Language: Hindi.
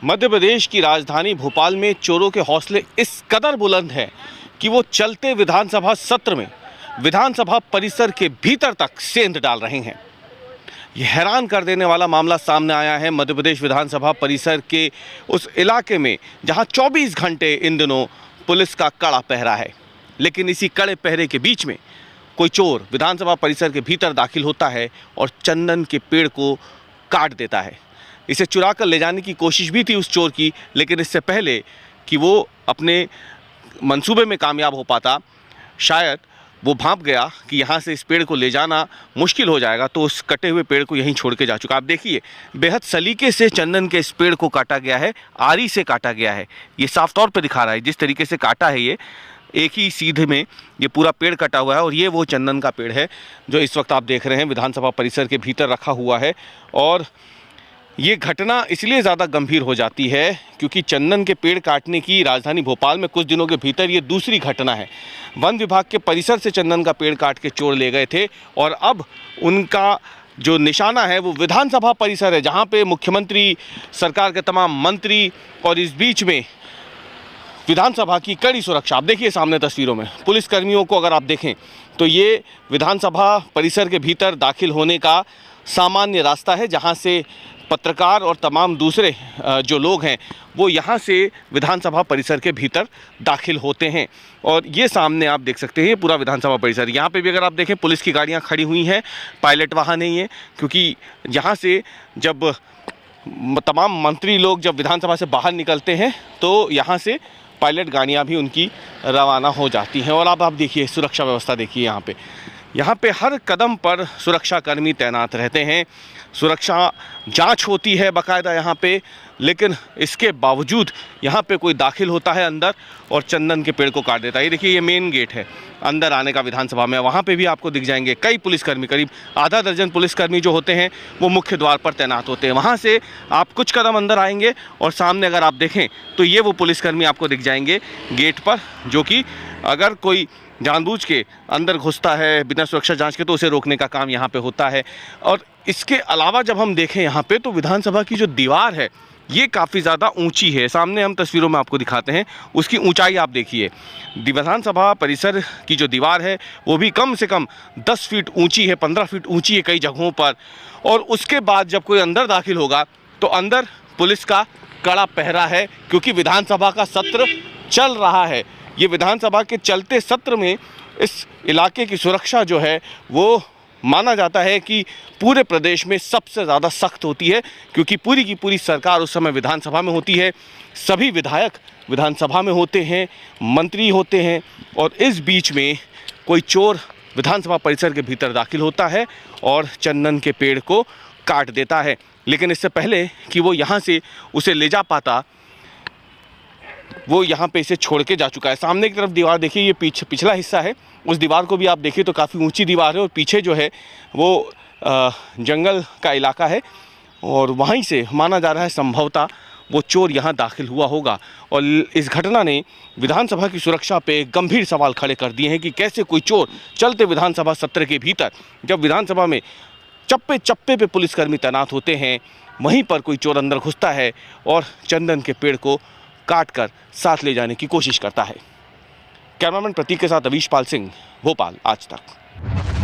मध्य प्रदेश की राजधानी भोपाल में चोरों के हौसले इस कदर बुलंद हैं कि वो चलते विधानसभा सत्र में विधानसभा परिसर के भीतर तक सेंध डाल रहे हैं। यह हैरान कर देने वाला मामला सामने आया है मध्य प्रदेश विधानसभा परिसर के उस इलाके में जहां 24 घंटे इन दिनों पुलिस का कड़ा पहरा है। लेकिन इसी कड़े पहरे के बीच में कोई चोर विधानसभा परिसर के भीतर दाखिल होता है और चंदन के पेड़ को काट देता है। इसे चुरा कर ले जाने की कोशिश भी थी उस चोर की, लेकिन इससे पहले कि वो अपने मंसूबे में कामयाब हो पाता, शायद वो भांप गया कि यहाँ से इस पेड़ को ले जाना मुश्किल हो जाएगा, तो उस कटे हुए पेड़ को यहीं छोड़ के जा चुका। आप देखिए, बेहद सलीके से चंदन के इस पेड़ को काटा गया है, आरी से काटा गया है। ये साफ तौर पे दिखा रहा है जिस तरीके से काटा है, ये एक ही सीधे में ये पूरा पेड़ कटा हुआ है। और ये वो चंदन का पेड़ है जो इस वक्त आप देख रहे हैं विधानसभा परिसर के भीतर रखा हुआ है। और ये घटना इसलिए ज़्यादा गंभीर हो जाती है क्योंकि चंदन के पेड़ काटने की राजधानी भोपाल में कुछ दिनों के भीतर ये दूसरी घटना है। वन विभाग के परिसर से चंदन का पेड़ काट के चोर ले गए थे और अब उनका जो निशाना है वो विधानसभा परिसर है, जहाँ पे मुख्यमंत्री, सरकार के तमाम मंत्री और इस बीच में विधानसभा की कड़ी सुरक्षा। आप देखिए सामने तस्वीरों में पुलिसकर्मियों को अगर आप देखें तो ये विधानसभा परिसर के भीतर दाखिल होने का सामान्य रास्ता है, जहाँ से पत्रकार और तमाम दूसरे जो लोग हैं वो यहाँ से विधानसभा परिसर के भीतर दाखिल होते हैं। और ये सामने आप देख सकते हैं, ये पूरा विधानसभा परिसर। यहाँ पे भी अगर आप देखें पुलिस की गाड़ियाँ खड़ी हुई हैं, पायलट वहाँ नहीं है, क्योंकि यहाँ से जब तमाम मंत्री लोग जब विधानसभा से बाहर निकलते हैं तो यहाँ से पायलट गाड़ियाँ भी उनकी रवाना हो जाती हैं। और अब आप देखिए सुरक्षा व्यवस्था देखिए, यहाँ पे हर कदम पर सुरक्षाकर्मी तैनात रहते हैं, सुरक्षा जांच होती है बाकायदा यहाँ पे। लेकिन इसके बावजूद यहाँ पे कोई दाखिल होता है अंदर और चंदन के पेड़ को काट देता है। ये देखिए, ये मेन गेट है अंदर आने का विधानसभा में, वहाँ पे भी आपको दिख जाएंगे कई पुलिसकर्मी, करीब आधा दर्जन पुलिसकर्मी जो होते हैं वो मुख्य द्वार पर तैनात होते हैं। वहाँ से आप कुछ कदम अंदर आएंगे और सामने अगर आप देखें तो ये वो पुलिसकर्मी आपको दिख जाएंगे गेट पर, जो कि अगर कोई जानबूझ के अंदर घुसता है बिना सुरक्षा जांच के तो उसे रोकने का काम यहाँ पे होता है। और इसके अलावा जब हम देखें यहाँ पे तो विधानसभा की जो दीवार है ये काफ़ी ज़्यादा ऊंची है। सामने हम तस्वीरों में आपको दिखाते हैं, उसकी ऊंचाई आप देखिए। विधानसभा परिसर की जो दीवार है वो भी कम से कम 10 फीट ऊंची है, 15 फीट ऊंची है कई जगहों पर। और उसके बाद जब कोई अंदर दाखिल होगा तो अंदर पुलिस का कड़ा पहरा है, क्योंकि विधानसभा का सत्र चल रहा है। ये विधानसभा के चलते सत्र में इस इलाके की सुरक्षा जो है वो माना जाता है कि पूरे प्रदेश में सबसे ज़्यादा सख्त होती है, क्योंकि पूरी की पूरी सरकार उस समय विधानसभा में होती है, सभी विधायक विधानसभा में होते हैं, मंत्री होते हैं। और इस बीच में कोई चोर विधानसभा परिसर के भीतर दाखिल होता है और चंदन के पेड़ को काट देता है। लेकिन इससे पहले कि वो यहाँ से उसे ले जा पाता, वो यहाँ पे इसे छोड़ के जा चुका है। सामने की तरफ दीवार देखिए, ये पिछला हिस्सा है, उस दीवार को भी आप देखिए तो काफ़ी ऊंची दीवार है। और पीछे जो है वो जंगल का इलाका है और वहीं से माना जा रहा है संभवतः वो चोर यहाँ दाखिल हुआ होगा। और इस घटना ने विधानसभा की सुरक्षा पे गंभीर सवाल खड़े कर दिए हैं कि कैसे कोई चोर चलते विधानसभा सत्र के भीतर, जब विधानसभा में चप्पे चप्पे पे पुलिसकर्मी तैनात होते हैं, वहीं पर कोई चोर अंदर घुसता है और चंदन के पेड़ को काट कर साथ ले जाने की कोशिश करता है। कैमरामैन प्रतीक के साथ अवीश पाल सिंह, भोपाल आज तक।